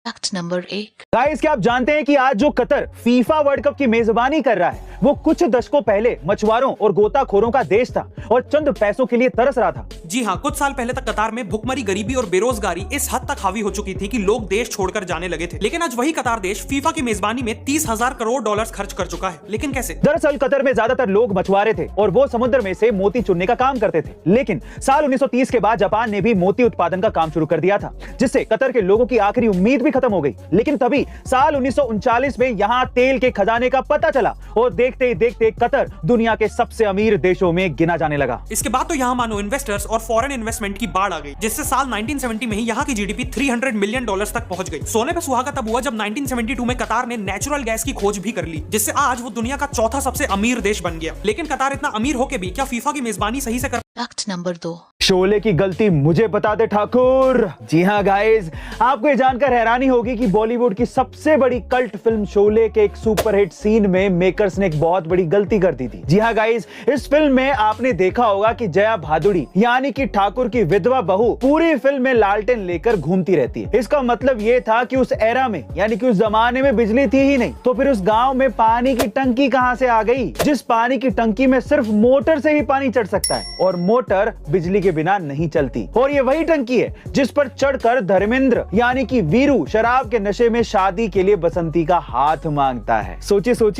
Fact number 1। Guys, क्या आप जानते हैं कि आज जो कतर फीफा वर्ल्ड कप की मेजबानी कर रहा है वो कुछ दशकों पहले मछुआरों और गोताखोरों का देश था और चंद पैसों के लिए तरस रहा था। जी हाँ, कुछ साल पहले तक कतार में भुखमरी, गरीबी और बेरोजगारी इस हद तक हावी हो चुकी थी कि लोग देश छोड़कर जाने लगे थे। लेकिन आज वही कतार देश फीफा की मेजबानी में 30,000 करोड़ डॉलर्स खर्च कर चुका है। लेकिन कैसे? दरअसल कतर में ज्यादातर लोग मछुआरे थे और वो समुद्र में से मोती चुनने का काम करते थे। लेकिन साल 1930 के बाद जापान ने भी मोती उत्पादन का काम शुरू कर दिया था, जिससे कतर के लोगों की आखिरी उम्मीद भी खत्म हो गई। लेकिन तभी साल 1939 में यहाँ तेल के खजाने का पता चला और देखते ही देखते कतर दुनिया के सबसे अमीर देशों में गिना जाने लगा। इसके बाद तो यहाँ मानो इन्वेस्टर्स और फॉरेन इन्वेस्टमेंट की बाढ़ आ गई, जिससे साल 1970 में ही यहाँ की जीडीपी 300 मिलियन डॉलर्स तक पहुंच गई। सोने पे सुहागा तब हुआ जब 1972 में कतार ने नेचुरल गैस की खोज भी कर ली, जिससे आज वो दुनिया का चौथा सबसे अमीर देश बन गया। लेकिन कतार इतना अमीर होके भी क्या फीफा की मेजबानी सही से कर? Fact number 2। शोले की गलती मुझे बता दे ठाकुर। जी हाँ गाइस, आपको ये जानकर हैरानी होगी कि बॉलीवुड की सबसे बड़ी कल्ट फिल्म शोले के एक सुपरहिट सीन में मेकर्स ने एक बहुत बड़ी गलती कर दी थी। जी हाँ गाइस, इस फिल्म में आपने देखा होगा कि जया भादुड़ी यानी कि ठाकुर की विधवा बहू पूरी फिल्म में लालटेन लेकर घूमती रहती है। इसका मतलब ये था कि उस एरा में यानी कि उस जमाने में बिजली थी ही नहीं, तो फिर उस गाँव में पानी की टंकी कहाँ से आ गई, जिस पानी की टंकी में सिर्फ मोटर से ही पानी चढ़ सकता है और मोटर बिजली के बिना नहीं चलती। और ये वही टंकी है जिस पर चढ़कर धर्मेंद्र यानी कि वीरू शराब के नशे में शादी के लिए बसंती का हाथ मांगता है। सोचिए सोचिए।